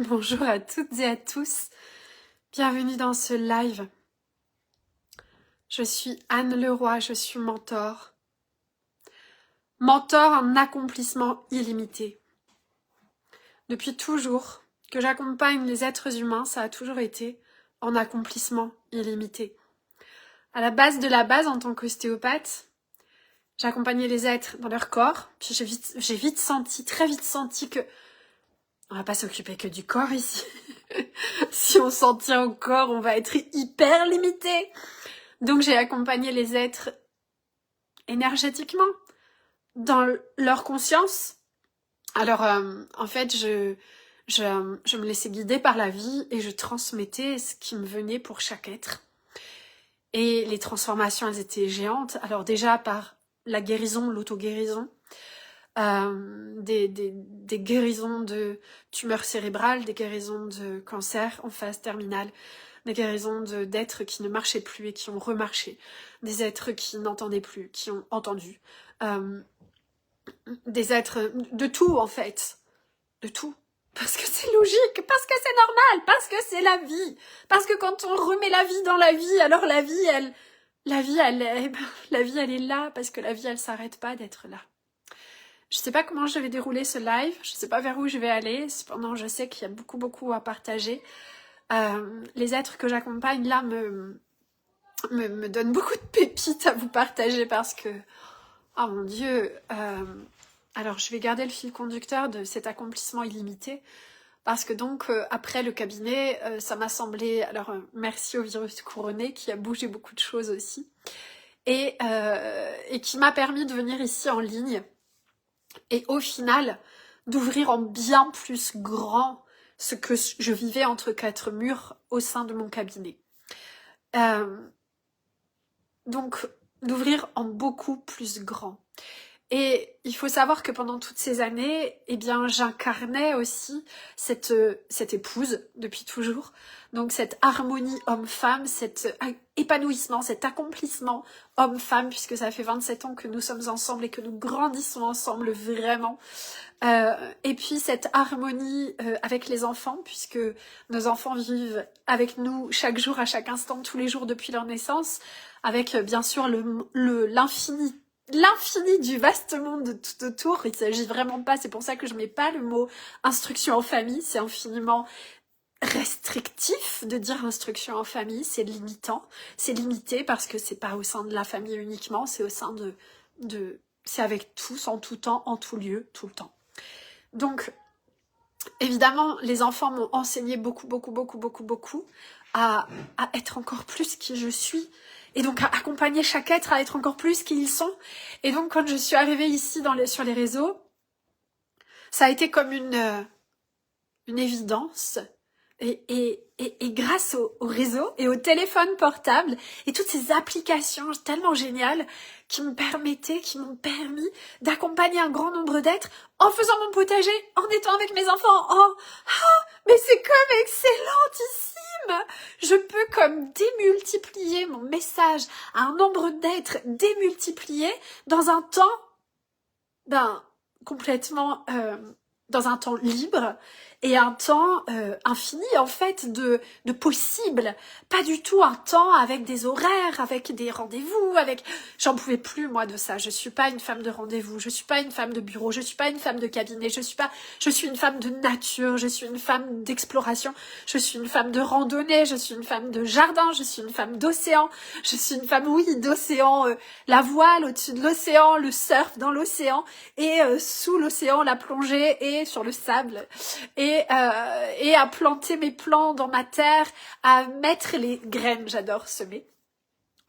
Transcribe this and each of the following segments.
Bonjour à toutes et à tous, bienvenue dans ce live. Je suis Anne Leroy, je suis mentor en accomplissement illimité. Depuis toujours que j'accompagne les êtres humains, ça a toujours été en accomplissement illimité. À la base de la base, en tant qu'ostéopathe, j'accompagnais les êtres dans leur corps, puis j'ai très vite senti que on va pas s'occuper que du corps ici. Si on s'en tient au corps, on va être hyper limité. Donc j'ai accompagné les êtres énergétiquement, dans leur conscience. Alors en fait, je me laissais guider par la vie et je transmettais ce qui me venait pour chaque être. Et les transformations, elles étaient géantes. Alors déjà par la guérison, l'auto-guérison, des guérisons de tumeurs cérébrales, des guérisons de cancer en phase terminale, des guérisons d'êtres qui ne marchaient plus et qui ont remarché, des êtres qui n'entendaient plus, qui ont entendu, des êtres de tout en fait, de tout. Parce que c'est logique, parce que c'est normal, parce que c'est la vie, parce que quand on remet la vie dans la vie, alors la vie elle est là, parce que la vie elle s'arrête pas d'être là. Je sais pas comment je vais dérouler ce live, je sais pas vers où je vais aller, cependant je sais qu'il y a beaucoup à partager. Les êtres que j'accompagne là me donnent beaucoup de pépites à vous partager parce que, oh mon Dieu, alors je vais garder le fil conducteur de cet accomplissement illimité parce que donc après le cabinet, ça m'a semblé, alors merci au virus couronné qui a bougé beaucoup de choses aussi et qui m'a permis de venir ici en ligne et au final d'ouvrir en bien plus grand ce que je vivais entre quatre murs au sein de mon cabinet. Donc d'ouvrir en beaucoup plus grand. Et il faut savoir que pendant toutes ces années, eh bien, j'incarnais aussi cette épouse depuis toujours. Donc cette harmonie homme-femme, cet épanouissement, cet accomplissement homme-femme, puisque ça fait 27 ans que nous sommes ensemble et que nous grandissons ensemble vraiment. Et puis cette harmonie avec les enfants, puisque nos enfants vivent avec nous chaque jour, à chaque instant, tous les jours depuis leur naissance, avec bien sûr l'infini du vaste monde tout autour. Il s'agit vraiment pas, c'est pour ça que je mets pas le mot instruction en famille, c'est infiniment restrictif de dire instruction en famille, c'est limitant, c'est limité parce que c'est pas au sein de la famille uniquement, c'est au sein c'est avec tous, en tout temps, en tout lieu, tout le temps. Donc, évidemment, les enfants m'ont enseigné beaucoup à être encore plus qui je suis, et donc à accompagner chaque être à être encore plus qui ils sont. Et donc quand je suis arrivée ici sur les réseaux, ça a été comme une évidence. Et grâce au réseau et au téléphone portable et toutes ces applications tellement géniales qui m'ont permis d'accompagner un grand nombre d'êtres en faisant mon potager, en étant avec mes enfants. Mais c'est comme excellentissime! Je peux comme démultiplier mon message à un nombre d'êtres démultiplié dans un temps, complètement, dans un temps libre et un temps infini en fait de possible, pas du tout un temps avec des horaires, avec des rendez-vous, j'en pouvais plus moi de ça. Je suis pas une femme de rendez-vous, je suis pas une femme de bureau, je suis pas une femme de cabinet, je suis une femme de nature, je suis une femme d'exploration, je suis une femme de randonnée, je suis une femme de jardin, je suis une femme d'océan, je suis une femme d'océan, la voile au-dessus de l'océan, le surf dans l'océan et sous l'océan la plongée et sur le sable et à planter mes plants dans ma terre, à mettre les graines, j'adore semer.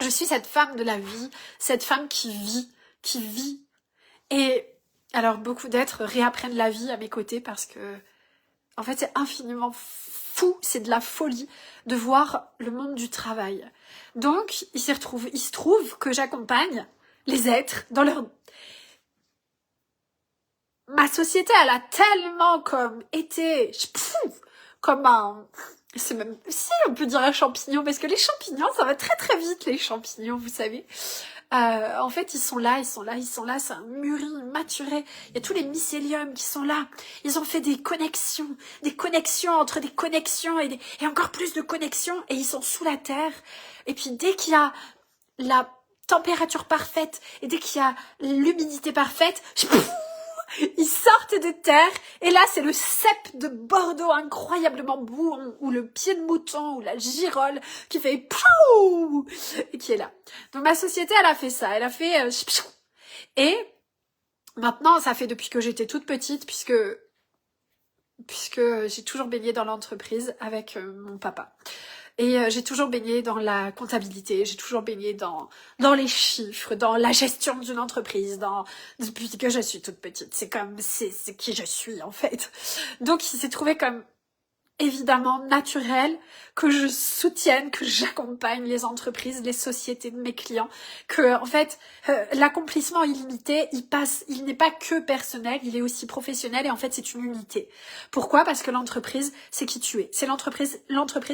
Je suis cette femme de la vie, cette femme qui vit. Et alors beaucoup d'êtres réapprennent la vie à mes côtés parce que, en fait, c'est infiniment fou, c'est de la folie de voir le monde du travail. Donc, il se trouve que j'accompagne les êtres dans leur... Ma société, elle a tellement comme été, comme un, c'est même, si on peut dire un champignon, parce que les champignons, ça va très vite les champignons, vous savez. En fait, ils sont là, c'est un mûri, maturé. Il y a tous les mycéliums qui sont là. Ils ont fait des connexions entre des connexions et encore plus de connexions, et ils sont sous la terre. Et puis dès qu'il y a la température parfaite et dès qu'il y a l'humidité parfaite, ils sortent de terre, et là c'est le cep de Bordeaux incroyablement beau, ou le pied de mouton, ou la girole qui fait pfiou et qui est là. Donc ma société, elle a fait ça, elle a fait et maintenant ça fait depuis que j'étais toute petite, puisque j'ai toujours baigné dans l'entreprise avec mon papa. Et j'ai toujours baigné dans la comptabilité, j'ai toujours baigné dans les chiffres, dans la gestion d'une entreprise, depuis que je suis toute petite. C'est qui je suis, en fait. Donc, il s'est trouvé comme évidemment naturel que je soutienne, que j'accompagne les entreprises, les sociétés de mes clients, que en fait l'accomplissement illimité, il n'est pas que personnel, il est aussi professionnel, et en fait c'est une unité. Pourquoi? Parce que l'entreprise, c'est qui tu es. C'est l'entreprise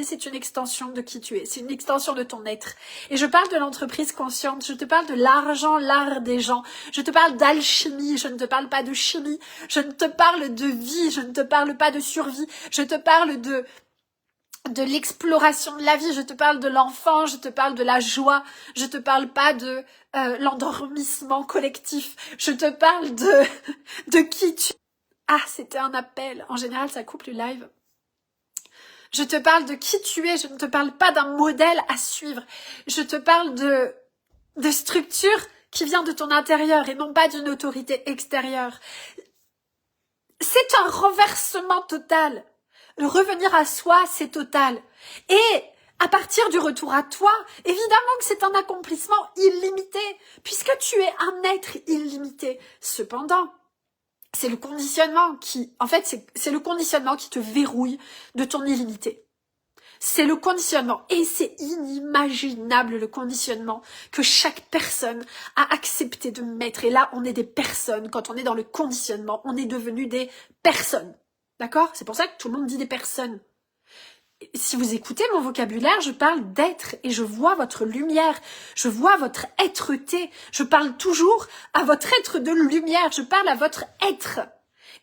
c'est une extension de qui tu es, c'est une extension de ton être. Et je parle de l'entreprise consciente, je te parle de l'argent, l'art des gens, je te parle d'alchimie, je ne te parle pas de chimie, je ne te parle de vie, je ne te parle pas de survie, je te parle de l'exploration de la vie, je te parle de l'enfant, je te parle de la joie, je te parle pas de l'endormissement collectif, je te parle de qui tu... Ah, c'était un appel, en général ça coupe le live. Je te parle de qui tu es, je ne te parle pas d'un modèle à suivre, je te parle de structure qui vient de ton intérieur et non pas d'une autorité extérieure. C'est un renversement total. Le revenir à soi, c'est total. Et à partir du retour à toi, évidemment que c'est un accomplissement illimité, puisque tu es un être illimité. Cependant, c'est le conditionnement qui, en fait, c'est le conditionnement qui te verrouille de ton illimité. C'est le conditionnement, et c'est inimaginable le conditionnement que chaque personne a accepté de mettre. Et là, on est des personnes. Quand on est dans le conditionnement, on est devenu des personnes. D'accord? C'est pour ça que tout le monde dit des personnes. Si vous écoutez mon vocabulaire, je parle d'être, et je vois votre lumière, je vois votre être-té, je parle toujours à votre être de lumière, je parle à votre être,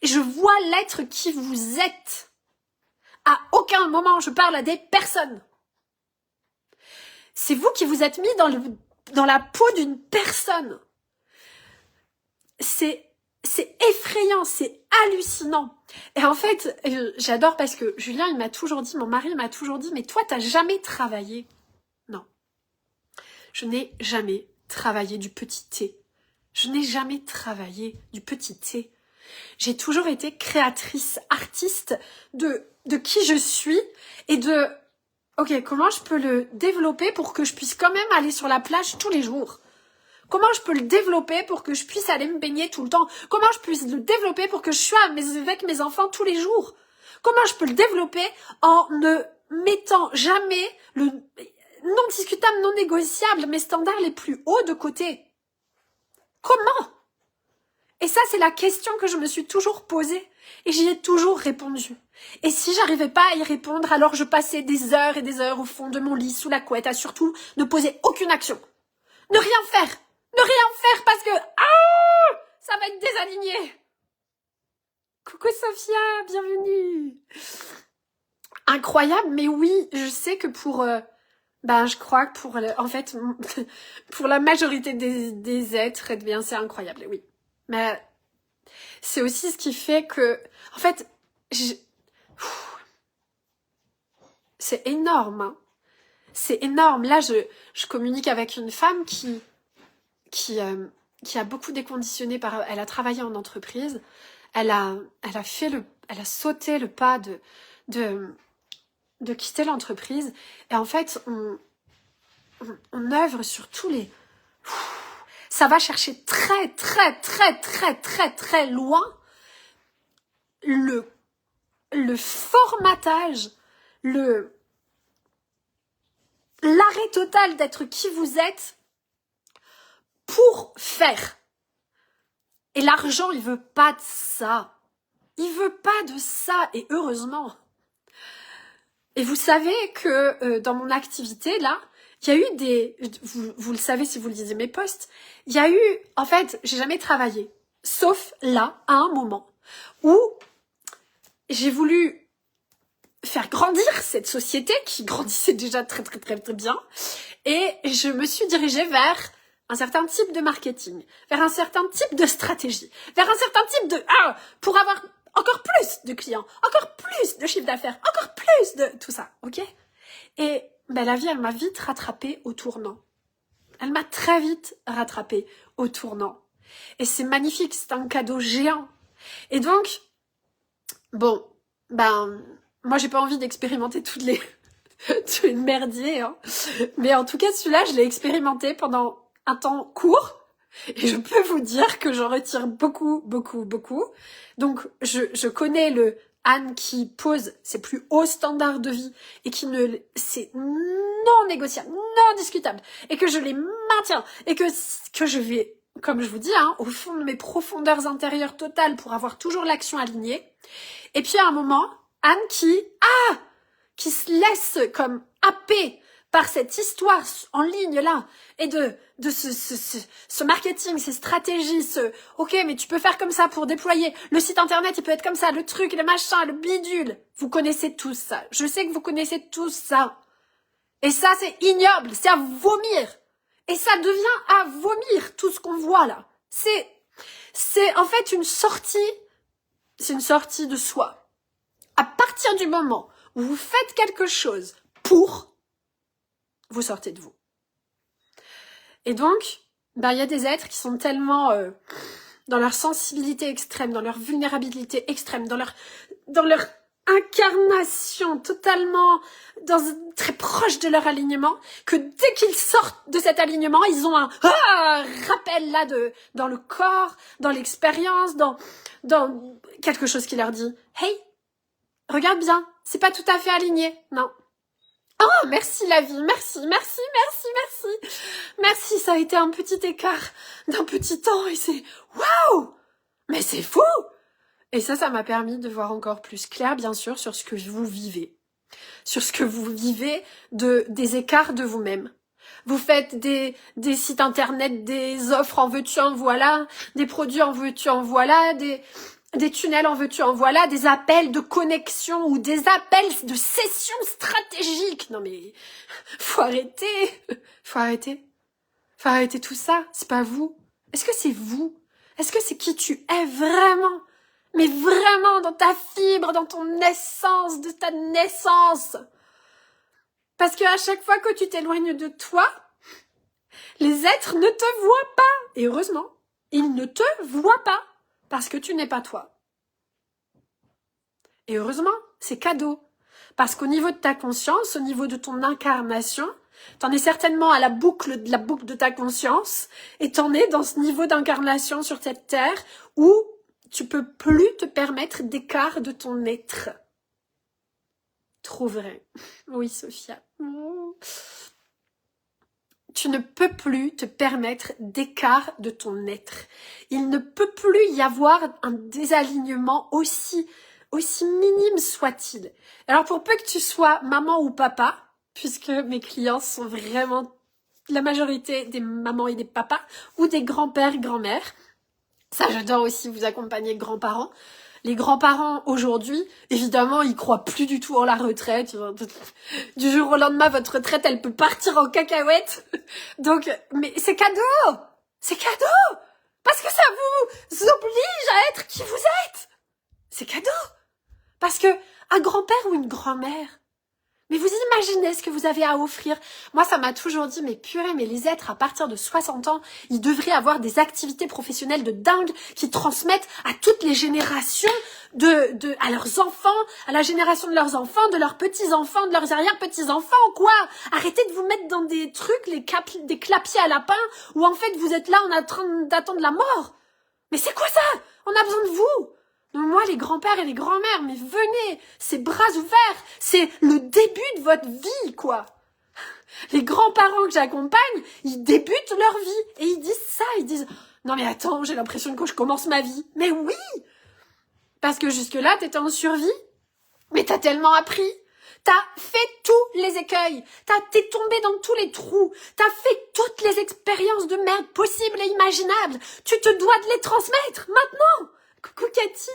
et je vois l'être qui vous êtes. À aucun moment je parle à des personnes. C'est vous qui vous êtes mis dans la peau d'une personne. C'est effrayant, c'est hallucinant. Et en fait, j'adore parce que Julien, mon mari m'a toujours dit, mais toi, t'as jamais travaillé. Non. Je n'ai jamais travaillé du petit thé. Je n'ai jamais travaillé du petit thé. J'ai toujours été créatrice, artiste de qui je suis et de, ok, comment je peux le développer pour que je puisse quand même aller sur la plage tous les jours? Comment je peux le développer pour que je puisse aller me baigner tout le temps? Comment je puisse le développer pour que je sois avec mes enfants tous les jours? Comment je peux le développer en ne mettant jamais le non discutable, non négociable, mes standards les plus hauts de côté? Comment? Et ça, c'est la question que je me suis toujours posée, et j'y ai toujours répondu. Et si j'arrivais pas à y répondre, alors je passais des heures et des heures au fond de mon lit, sous la couette, à surtout ne poser aucune action. Ne rien faire. Ne rien faire parce que ça va être désaligné. Coucou Sophia, bienvenue. Incroyable, mais oui, je sais que je crois que en fait, pour la majorité des êtres, eh bien, c'est incroyable, oui. Mais c'est aussi ce qui fait que, en fait, c'est énorme, hein. C'est énorme. Là, je communique avec une femme qui a beaucoup déconditionné elle a travaillé en entreprise, elle a sauté le pas de quitter l'entreprise, et en fait, on œuvre sur tous les... Ça va chercher très, très, très, très, très, très loin le formatage, l'arrêt total d'être qui vous êtes pour faire. Et l'argent, il veut pas de ça. Il veut pas de ça, et heureusement. Et vous savez que dans mon activité, là, il y a eu vous le savez si vous lisez mes posts, il y a eu, en fait, j'ai jamais travaillé, sauf là, à un moment, où j'ai voulu faire grandir cette société qui grandissait déjà très très très très bien, et je me suis dirigée vers un certain type de marketing, vers un certain type de stratégie, vers un certain type de... pour avoir encore plus de clients, encore plus de chiffre d'affaires, encore plus de tout ça, ok? Et la vie, elle m'a vite rattrapée au tournant. Elle m'a très vite rattrapée au tournant. Et c'est magnifique, c'est un cadeau géant. Et donc, bon, moi j'ai pas envie d'expérimenter tous les merdiers, hein. Mais en tout cas, celui-là, je l'ai expérimenté pendant un temps court. Et je peux vous dire que j'en retire beaucoup, beaucoup, beaucoup. Donc, je connais le Anne qui pose ses plus hauts standards de vie et qui c'est non négociable, non discutable, et que je les maintiens, et que je vais, comme je vous dis, hein, au fond de mes profondeurs intérieures totales pour avoir toujours l'action alignée. Et puis à un moment, Anne qui se laisse comme happer par cette histoire en ligne là, et de ce marketing, ces stratégies, ok, mais tu peux faire comme ça pour déployer, le site internet il peut être comme ça, le truc, le machin, le bidule, vous connaissez tous ça, je sais que vous connaissez tous ça, et ça c'est ignoble, c'est à vomir, et ça devient à vomir tout ce qu'on voit là, c'est en fait c'est une sortie de soi. À partir du moment où vous faites quelque chose vous sortez de vous. Et donc, il y a des êtres qui sont tellement dans leur sensibilité extrême, dans leur vulnérabilité extrême, dans leur incarnation totalement très proche de leur alignement, que dès qu'ils sortent de cet alignement, ils ont un rappel là dans le corps, dans l'expérience, dans quelque chose qui leur dit « Hey, regarde bien, c'est pas tout à fait aligné, non. » Oh, merci la vie, merci, ça a été un petit écart d'un petit temps et c'est waouh, mais c'est fou. Et ça m'a permis de voir encore plus clair, bien sûr, sur ce que vous vivez, des écarts de vous-même. Vous faites des sites internet, des offres en veux-tu en voilà, des produits en veux-tu en voilà, des tunnels en veux-tu en voilà, des appels de connexion ou des appels de session stratégique. Non mais, faut arrêter tout ça, c'est pas vous. Est-ce que c'est vous? Est-ce que c'est qui tu es vraiment? Mais vraiment dans ta fibre, dans ton essence, de ta naissance. Parce qu'à chaque fois que tu t'éloignes de toi, les êtres ne te voient pas. Et heureusement, ils ne te voient pas. Parce que tu n'es pas toi. Et heureusement, c'est cadeau. Parce qu'au niveau de ta conscience, au niveau de ton incarnation, t'en es certainement à la boucle de ta conscience, et t'en es dans ce niveau d'incarnation sur cette terre où tu peux plus te permettre d'écart de ton être. Trop vrai. Oui, Sophia. Tu ne peux plus te permettre d'écart de ton être. Il ne peut plus y avoir un désalignement aussi minime soit-il. Alors pour peu que tu sois maman ou papa, puisque mes clients sont vraiment la majorité des mamans et des papas, ou des grands-pères, grand-mères, ça j'adore aussi vous accompagner grands-parents. Les grands-parents aujourd'hui, évidemment, ils croient plus du tout en la retraite. Du jour au lendemain, votre retraite, elle peut partir en cacahuète. Donc, mais c'est cadeau! C'est cadeau! Parce que ça vous oblige à être qui vous êtes! C'est cadeau! Parce que un grand-père ou une grand-mère, mais vous imaginez ce que vous avez à offrir. Moi, ça m'a toujours dit, mais purée, mais les êtres, à partir de 60 ans, ils devraient avoir des activités professionnelles de dingue qui transmettent à toutes les générations à leurs enfants, à la génération de leurs enfants, de leurs petits-enfants, de leurs arrière-petits-enfants, quoi. Arrêtez de vous mettre dans des trucs, des clapiers à lapin, où en fait, vous êtes là en train d'attendre la mort. Mais c'est quoi ça? On a besoin de vous. Moi, les grands-pères et les grands-mères, mais venez, c'est bras ouverts, c'est le début de votre vie, quoi. Les grands-parents que j'accompagne, ils débutent leur vie, et ils disent ça, ils disent « Non mais attends, j'ai l'impression que je commence ma vie. » Mais oui. Parce que jusque-là, t'étais en survie, mais t'as tellement appris, T'as fait tous les écueils, t'es tombé dans tous les trous, t'as fait toutes les expériences de merde possibles et imaginables. Tu te dois de les transmettre, maintenant. Coucou Cathy.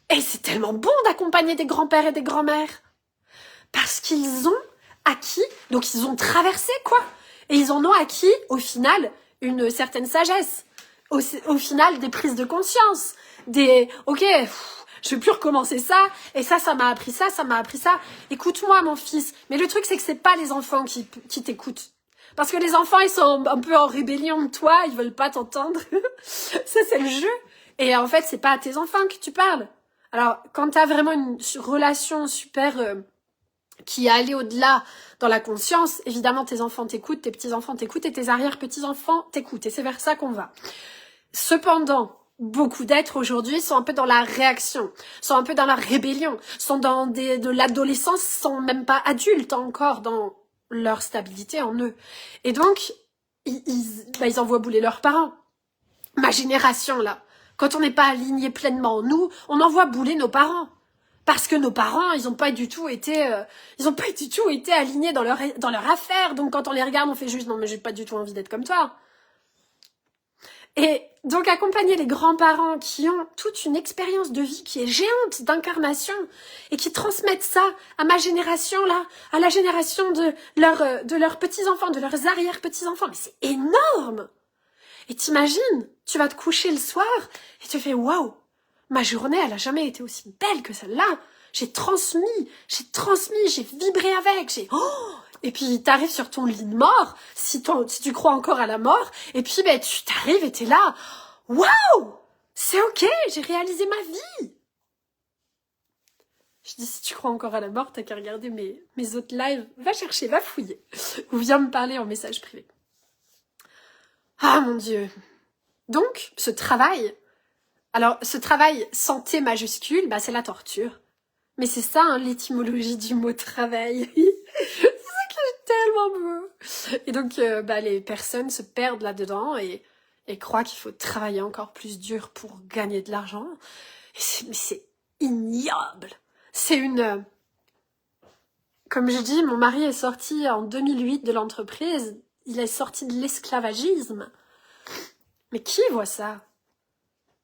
Et c'est tellement bon d'accompagner des grands-pères et des grands-mères. Parce qu'ils ont acquis, donc ils ont traversé quoi. Et ils en ont acquis, au final, une certaine sagesse. Au final, des prises de conscience. Ok, je vais plus recommencer ça, et ça m'a appris ça, ça m'a appris ça. Écoute-moi, mon fils. Mais le truc, c'est que c'est pas les enfants qui t'écoutent. Parce que les enfants, ils sont un peu en rébellion de toi, ils veulent pas t'entendre. Ça, c'est le jeu. Et en fait, c'est pas à tes enfants que tu parles. Alors, quand t'as vraiment une relation super qui est allée au-delà dans la conscience, évidemment, tes enfants t'écoutent, tes petits-enfants t'écoutent, et tes arrière-petits-enfants t'écoutent. Et c'est vers ça qu'on va. Cependant, beaucoup d'êtres aujourd'hui sont un peu dans la réaction, sont un peu dans la rébellion, sont dans de l'adolescence, sont même pas adultes encore dans leur stabilité en eux. Et donc, ils envoient bouler leurs parents. Ma génération, là, quand on n'est pas aligné pleinement en nous, on envoie bouler nos parents. Parce que nos parents, ils ont pas du tout été alignés dans leur affaire. Donc quand on les regarde, on fait juste, non mais j'ai pas du tout envie d'être comme toi. Et donc accompagner les grands-parents qui ont toute une expérience de vie qui est géante d'incarnation et qui transmettent ça à ma génération là, à la génération de leurs petits-enfants, de leurs arrière-petits-enfants. Mais c'est énorme! Et t'imagines, tu vas te coucher le soir et tu fais waouh, ma journée elle a jamais été aussi belle que celle-là. J'ai transmis, j'ai vibré avec, et puis t'arrives sur ton lit de mort, si tu crois encore à la mort, et puis tu t'arrives et t'es là, waouh, c'est ok, j'ai réalisé ma vie. Je dis si tu crois encore à la mort, t'as qu'à regarder mes autres lives, va chercher, va fouiller, ou viens me parler en message privé. Ah mon Dieu. Donc, ce travail santé majuscule, c'est la torture. Mais c'est ça, hein, l'étymologie du mot travail. C'est ça qui est tellement beau. Et donc, les personnes se perdent là-dedans et croient qu'il faut travailler encore plus dur pour gagner de l'argent. Mais c'est ignoble. C'est comme je dis, mon mari est sorti en 2008 de l'entreprise. Il est sorti de l'esclavagisme. Mais qui voit ça?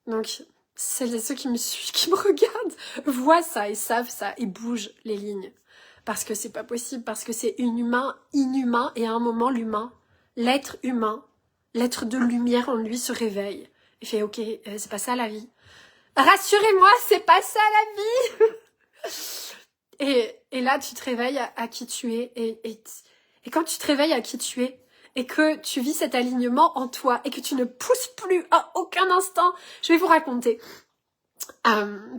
Donc, ceux qui me suivent, qui me regardent, voient ça et savent ça et bougent les lignes. Parce que c'est pas possible, parce que c'est inhumain, et à un moment, l'être humain, l'être de lumière en lui se réveille. Il fait, ok, c'est pas ça la vie. Rassurez-moi, c'est pas ça la vie. Et là, tu te réveilles à qui tu es. Et quand tu te réveilles à qui tu es, et que tu vis cet alignement en toi, et que tu ne pousses plus à aucun instant, je vais vous raconter.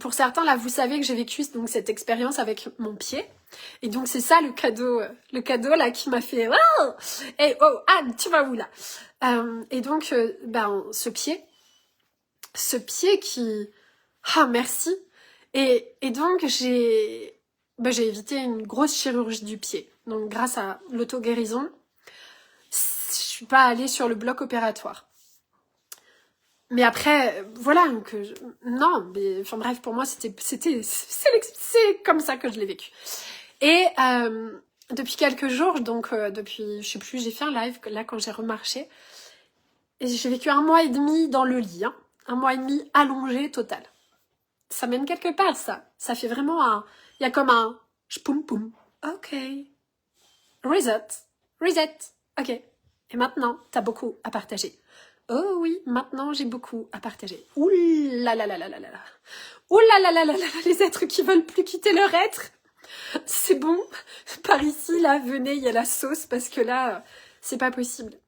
Pour certains, là, vous savez que j'ai vécu donc cette expérience avec mon pied. Et donc, c'est ça le cadeau là qui m'a fait oh et oh Anne, tu vas où là? Et donc, ce pied qui merci. Et donc, j'ai évité une grosse chirurgie du pied. Donc, grâce à l'auto-guérison, je suis pas allée sur le bloc opératoire. Mais après, voilà, pour moi, c'est comme ça que je l'ai vécu. Et depuis quelques jours, donc depuis, je sais plus, j'ai fait un live là quand j'ai remarché, et j'ai vécu 1 mois et demi dans le lit, 1 mois et demi allongé total. Ça mène quelque part, ça. Ça fait vraiment il y a comme un poum poum. Ok. Reset. Ok. Et maintenant, t'as beaucoup à partager. Oh oui, maintenant j'ai beaucoup à partager. Ouh là là là là là là là. Ouh là là là là là, les êtres qui veulent plus quitter leur être. C'est bon, par ici, là, venez, il y a la sauce, parce que là, c'est pas possible.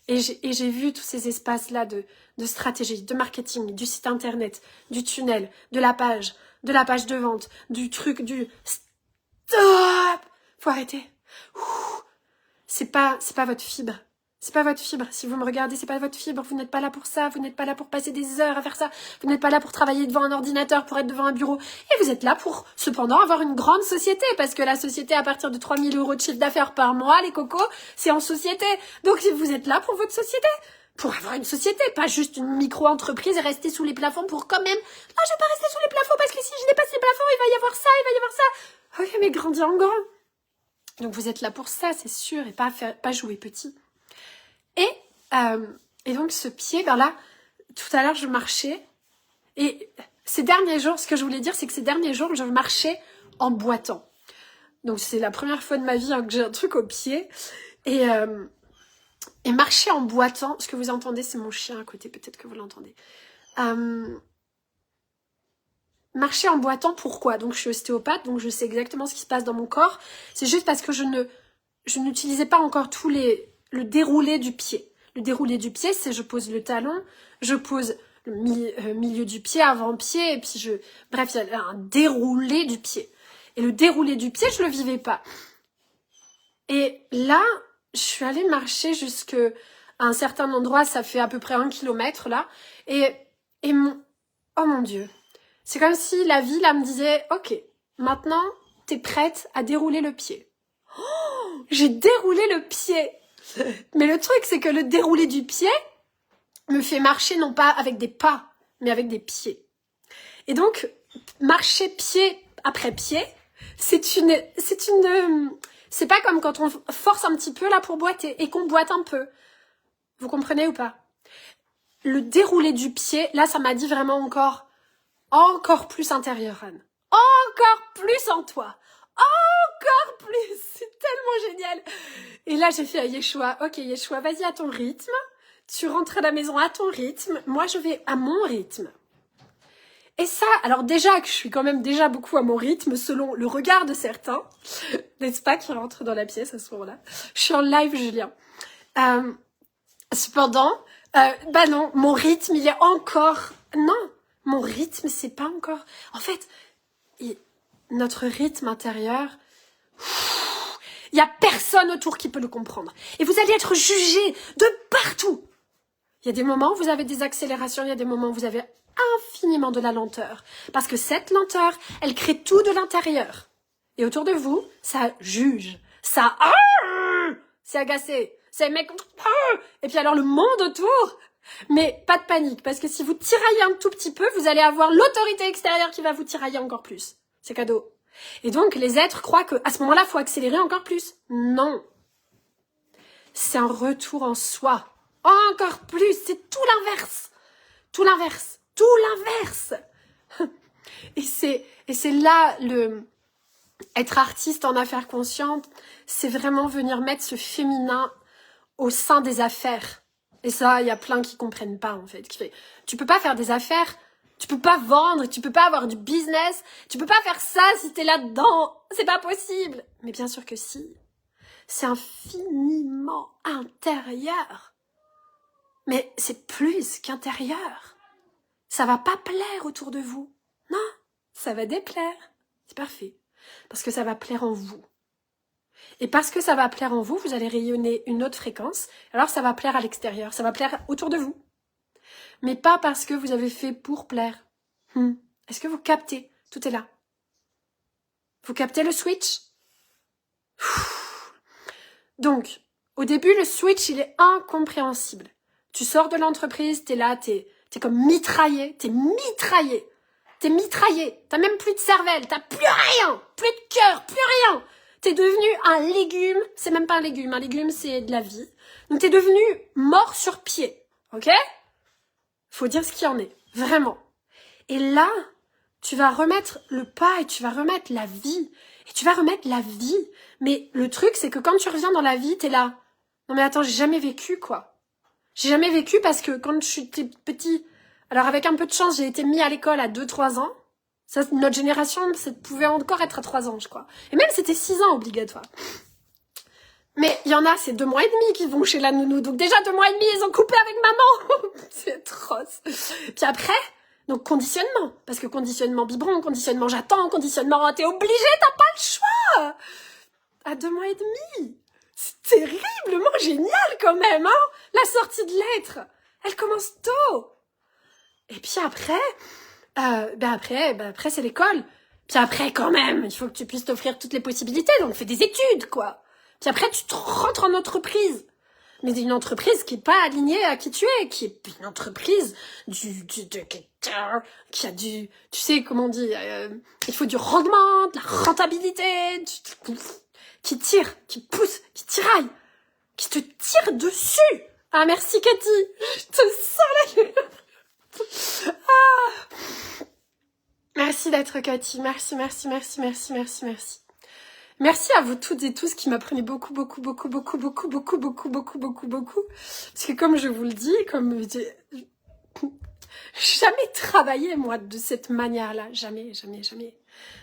Et j'ai vu tous ces espaces-là de stratégie, de marketing, du site internet, du tunnel, de la page de vente, du truc, du... Stop! Faut arrêter. C'est pas votre fibre. C'est pas votre fibre. Si vous me regardez, c'est pas votre fibre. Vous n'êtes pas là pour ça. Vous n'êtes pas là pour passer des heures à faire ça. Vous n'êtes pas là pour travailler devant un ordinateur, pour être devant un bureau. Et vous êtes là pour, cependant, avoir une grande société. Parce que la société, à partir de 3 000 € de chiffre d'affaires par mois, les cocos, c'est en société. Donc, vous êtes là pour votre société. Pour avoir une société. Pas juste une micro-entreprise et rester sous les plafonds pour quand même... Ah, je vais pas rester sous les plafonds parce que si je dépasse les plafonds, il va y avoir ça, il va y avoir ça. Ah oui, mais grandis en grand. Donc vous êtes là pour ça, c'est sûr, et pas jouer petit. Et donc ce pied, ben là, tout à l'heure je marchais, et ces derniers jours, ce que je voulais dire, c'est que ces derniers jours, je marchais en boitant. Donc c'est la première fois de ma vie que j'ai un truc au pied, et marcher en boitant, ce que vous entendez, c'est mon chien à côté, peut-être que vous l'entendez. Marcher en boitant, pourquoi? Donc je suis ostéopathe, donc je sais exactement ce qui se passe dans mon corps. C'est juste parce que je n'utilisais pas encore le déroulé du pied. Le déroulé du pied, c'est je pose le talon, je pose le milieu du pied, avant-pied, et puis bref, il y a un déroulé du pied. Et le déroulé du pied, je le vivais pas. Et là, je suis allée marcher jusqu'à un certain endroit, ça fait à peu près 1 kilomètre là, et oh mon Dieu. C'est comme si la vie, là, me disait, ok, maintenant, t'es prête à dérouler le pied. Oh, j'ai déroulé le pied. Mais le truc, c'est que le déroulé du pied me fait marcher non pas avec des pas, mais avec des pieds. Et donc, marcher pied après pied, c'est pas comme quand on force un petit peu là pour boiter et qu'on boite un peu. Vous comprenez ou pas? Le déroulé du pied, là, ça m'a dit vraiment encore plus intérieur, Anne. Encore plus en toi. Encore plus. C'est tellement génial. Et là, j'ai fait à Yeshua, ok Yeshua, vas-y à ton rythme. Tu rentres à la maison à ton rythme. Moi, je vais à mon rythme. Et ça, alors déjà que je suis quand même déjà beaucoup à mon rythme, selon le regard de certains, n'est-ce pas, qui rentrent dans la pièce à ce moment-là. Je suis en live, Julien. Cependant, bah non, mon rythme, il est encore... Non, mon rythme, c'est pas encore... En fait, notre rythme intérieur, il y a personne autour qui peut le comprendre. Et vous allez être jugé de partout. Il y a des moments où vous avez des accélérations, il y a des moments où vous avez infiniment de la lenteur. Parce que cette lenteur, elle crée tout de l'intérieur. Et autour de vous, ça juge, ça... c'est agacé, c'est mec... Et puis alors le monde autour... Mais pas de panique, parce que si vous tiraillez un tout petit peu, vous allez avoir l'autorité extérieure qui va vous tirailler encore plus. C'est cadeau. Et donc, les êtres croient qu'à ce moment-là, il faut accélérer encore plus. Non. C'est un retour en soi. Encore plus. C'est tout l'inverse. Tout l'inverse. Tout l'inverse. Et c'est là être artiste en affaires conscientes, c'est vraiment venir mettre ce féminin au sein des affaires. Et ça, il y a plein qui comprennent pas, en fait. Tu peux pas faire des affaires, tu peux pas vendre, tu peux pas avoir du business, tu peux pas faire ça si t'es là-dedans. C'est pas possible. Mais bien sûr que si. C'est infiniment intérieur. Mais c'est plus qu'intérieur. Ça va pas plaire autour de vous. Non, ça va déplaire. C'est parfait. Parce que ça va plaire en vous. Et parce que ça va plaire en vous, vous allez rayonner une autre fréquence. Alors ça va plaire à l'extérieur, ça va plaire autour de vous. Mais pas parce que vous avez fait pour plaire. Est-ce que vous captez? Tout est là. Vous captez le switch? Donc, au début, le switch, il est incompréhensible. Tu sors de l'entreprise, t'es là, t'es comme mitraillé, t'es mitraillé. T'es mitraillé, t'as même plus de cervelle, t'as plus rien, plus de cœur, plus rien. T'es devenu un légume, c'est même pas un légume c'est de la vie. Donc t'es devenu mort sur pied, ok? Faut dire ce qu'il y en est, vraiment. Et là, tu vas remettre le pas et tu vas remettre la vie. Et tu vas remettre la vie. Mais le truc, c'est que quand tu reviens dans la vie, t'es là. Non mais attends, j'ai jamais vécu, quoi. J'ai jamais vécu parce que quand je suis petit... Alors avec un peu de chance, j'ai été mis à l'école à 2-3 ans. Ça, notre génération, ça pouvait encore être à 3 ans, je crois. Et même c'était 6 ans obligatoire. Mais il y en a, c'est 2 mois et demi qui vont chez la nounou. Donc déjà 2 mois et demi, ils ont coupé avec maman. C'est atroce. Puis après, donc conditionnement. Parce que conditionnement biberon, conditionnement j'attends, conditionnement t'es obligé, t'as pas le choix. À 2 mois et demi. C'est terriblement génial quand même, hein. La sortie de l'être, elle commence tôt. Et puis après, après c'est l'école. Puis après quand même, il faut que tu puisses t'offrir toutes les possibilités, donc fais des études quoi. Puis après tu te rentres en entreprise. mais une entreprise qui est pas alignée à qui tu es, qui est une entreprise qui a du, tu sais comment on dit, il faut du rendement, de la rentabilité, qui tire, qui pousse, qui tiraille, qui te tire dessus. Ah merci Cathy, je te sens là. Ah. Merci d'être Cathy, merci. Merci à vous toutes et tous qui m'apprenez beaucoup. Parce que comme je vous le dis, comme j'ai jamais travaillé moi de cette manière-là, jamais.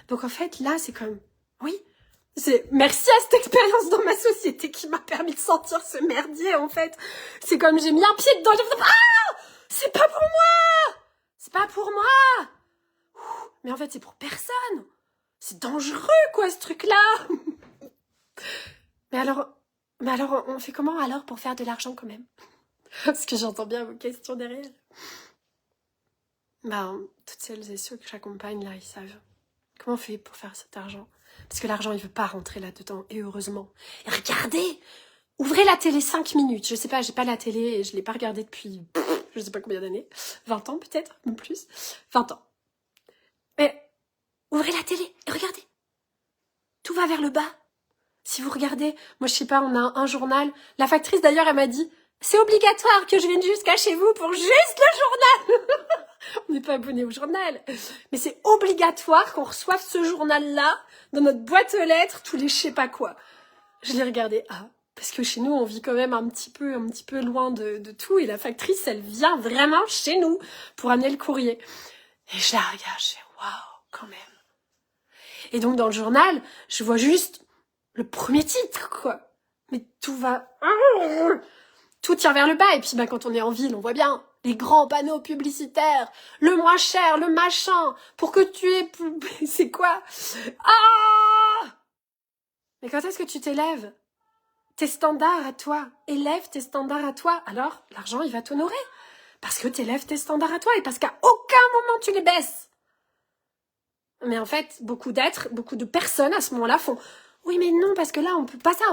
Donc en fait là c'est comme, oui, c'est merci à cette expérience dans ma société qui m'a permis de sentir ce merdier en fait. C'est comme j'ai mis un pied dedans, c'est pas pour moi. Mais en fait c'est pour personne. C'est dangereux, quoi, ce truc-là. Mais alors, on fait comment, alors, pour faire de l'argent, quand même? Parce que j'entends bien vos questions derrière. Toutes celles et ceux que j'accompagne, là, ils savent. Comment on fait pour faire cet argent? Parce que l'argent, il veut pas rentrer là-dedans, et heureusement. Et regardez! Ouvrez la télé 5 minutes. Je sais pas, j'ai pas la télé, et je l'ai pas regardée depuis, je sais pas combien d'années. 20 ans, peut-être, même plus. 20 ans. Mais, ouvrez la télé et regardez. Tout va vers le bas. Si vous regardez, moi je sais pas, on a un journal. La factrice d'ailleurs, elle m'a dit, c'est obligatoire que je vienne jusqu'à chez vous pour juste le journal. On n'est pas abonné au journal. Mais c'est obligatoire qu'on reçoive ce journal-là dans notre boîte aux lettres tous les je sais pas quoi. Je l'ai regardé. Ah, parce que chez nous, on vit quand même un petit peu loin de tout. Et la factrice, elle vient vraiment chez nous pour amener le courrier. Et je la regarde, je fais, waouh, quand même. Et donc dans le journal, je vois juste le premier titre, quoi. Mais tout va... Tout tire vers le bas. Et puis quand on est en ville, on voit bien les grands panneaux publicitaires, le moins cher, le machin, pour que tu aies... C'est quoi? Ah! Mais quand est-ce que tu t'élèves? Tes standards à toi. Élève tes standards à toi. Alors, l'argent, il va t'honorer. Parce que t'élèves tes standards à toi et parce qu'à aucun moment tu les baisses. Mais en fait, beaucoup de personnes à ce moment-là font « Oui, mais non, parce que là, on peut pas ça,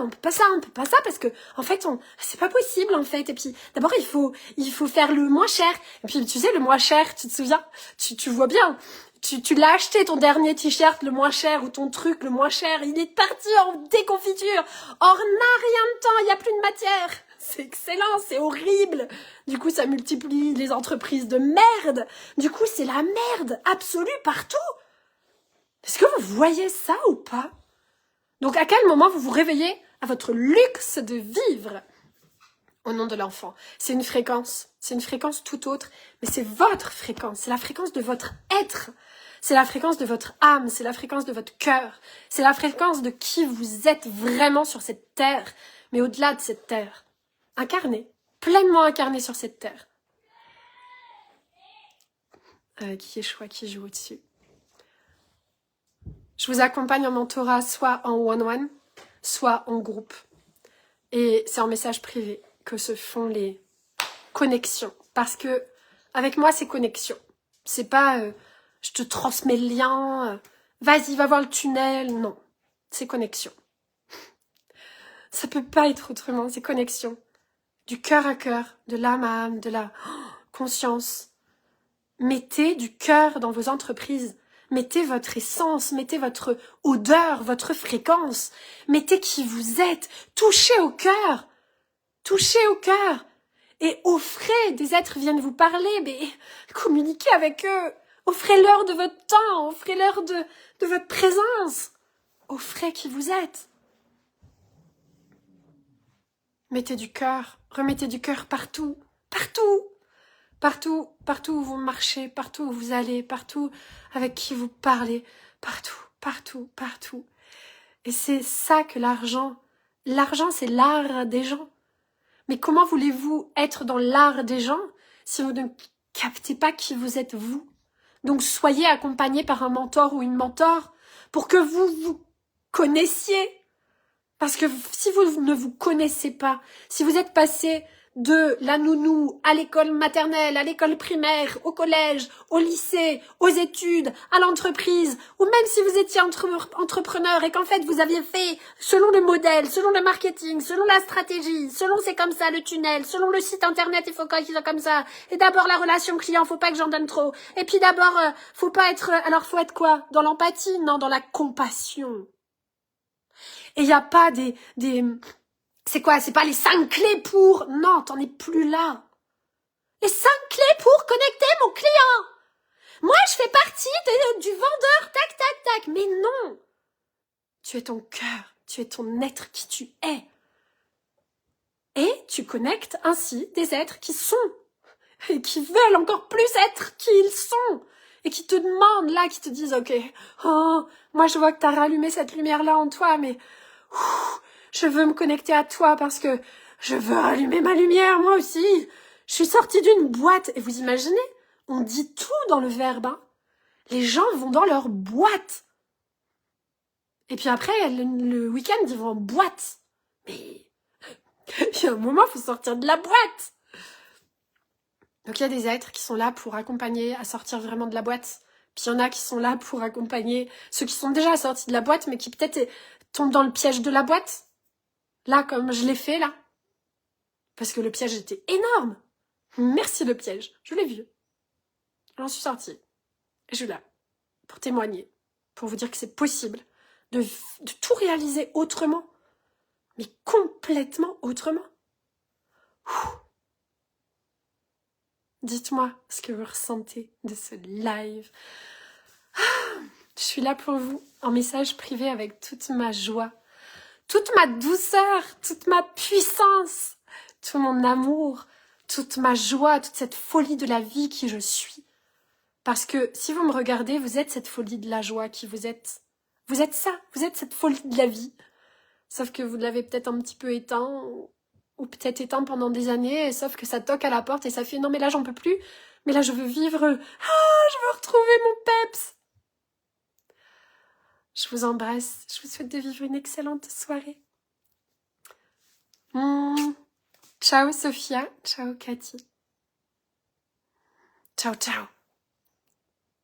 parce que, en fait, c'est pas possible, en fait. Et puis, d'abord, il faut faire le moins cher. Et puis, tu sais, le moins cher, tu te souviens? Tu vois bien. Tu l'as acheté, ton dernier t-shirt, le moins cher, ou ton truc, le moins cher. Il est parti en déconfiture. Or, n'a rien de temps, il n'y a plus de matière. C'est excellent, c'est horrible. Du coup, ça multiplie les entreprises de merde. Du coup, c'est la merde absolue partout. Est-ce que vous voyez ça ou pas? Donc, à quel moment vous vous réveillez à votre luxe de vivre au nom de l'enfant? C'est une fréquence tout autre, mais c'est votre fréquence, c'est la fréquence de votre être, c'est la fréquence de votre âme, c'est la fréquence de votre cœur, c'est la fréquence de qui vous êtes vraiment sur cette terre, mais au-delà de cette terre, incarné, pleinement incarné sur cette terre. Qui est choix, qui joue au-dessus? Je vous accompagne en mentorat, soit en one-one, soit en groupe. Et c'est en message privé que se font les connexions. Parce que, avec moi, c'est connexion. C'est pas, je te transmets le lien, vas-y, va voir le tunnel. Non, c'est connexion. Ça peut pas être autrement, c'est connexion. Du cœur à cœur, de l'âme à âme, de la conscience. Mettez du cœur dans vos entreprises. Mettez votre essence, mettez votre odeur, votre fréquence. Mettez qui vous êtes. Touchez au cœur. Touchez au cœur. Et offrez, des êtres viennent vous parler, mais communiquez avec eux. Offrez-leur de votre temps, offrez-leur de votre présence. Offrez qui vous êtes. Mettez du cœur, remettez du cœur partout, partout. Partout où vous marchez, partout où vous allez, partout avec qui vous parlez, partout. Et c'est ça que l'argent, c'est l'art des gens. Mais comment voulez-vous être dans l'art des gens si vous ne captez pas qui vous êtes vous? Donc soyez accompagné par un mentor ou une mentor pour que vous vous connaissiez. Parce que si vous ne vous connaissez pas, si vous êtes passé de la nounou à l'école maternelle, à l'école primaire, au collège, au lycée, aux études, à l'entreprise, ou même si vous étiez entrepreneur et qu'en fait vous aviez fait selon le modèle, selon le marketing, selon la stratégie, selon c'est comme ça le tunnel, selon le site internet il faut qu'il soit comme ça, et d'abord la relation client, faut pas que j'en donne trop, et puis d'abord faut pas être, alors faut être quoi? Dans l'empathie? Non, dans la compassion. Et il n'y a pas c'est quoi? C'est pas les 5 clés pour... Non, t'en es plus là. Les 5 clés pour connecter mon client. Moi, je fais partie du vendeur, tac, tac, tac. Mais non. Tu es ton cœur. Tu es ton être qui tu es. Et tu connectes ainsi des êtres qui sont. Et qui veulent encore plus être qui ils sont. Et qui te demandent là, qui te disent, ok, oh, moi je vois que t'as rallumé cette lumière-là en toi, mais... je veux me connecter à toi parce que je veux rallumer ma lumière, moi aussi. Je suis sortie d'une boîte. Et vous imaginez, on dit tout dans le verbe. Hein. Les gens vont dans leur boîte. Et puis après, le week-end, ils vont en boîte. Mais il y a un moment, il faut sortir de la boîte. Donc il y a des êtres qui sont là pour accompagner à sortir vraiment de la boîte. Puis il y en a qui sont là pour accompagner ceux qui sont déjà sortis de la boîte, mais qui peut-être tombent dans le piège de la boîte. Là, comme je l'ai fait, là. Parce que le piège était énorme. Merci le piège. Je l'ai vu. J'en suis sortie. Et je suis là. Pour témoigner. Pour vous dire que c'est possible de tout réaliser autrement. Mais complètement autrement. Dites-moi ce que vous ressentez de ce live. Je suis là pour vous. En message privé avec toute ma joie. Toute ma douceur, toute ma puissance, tout mon amour, toute ma joie, toute cette folie de la vie qui je suis. Parce que si vous me regardez, vous êtes cette folie de la joie qui vous êtes. Vous êtes ça, vous êtes cette folie de la vie. Sauf que vous l'avez peut-être un petit peu éteint, ou peut-être éteint pendant des années, sauf que ça toque à la porte et ça fait « Non mais là j'en peux plus, mais là je veux vivre, je veux retrouver mon peps !» Je vous embrasse, je vous souhaite de vivre une excellente soirée. Ciao Sophia, ciao Cathy. Ciao, ciao.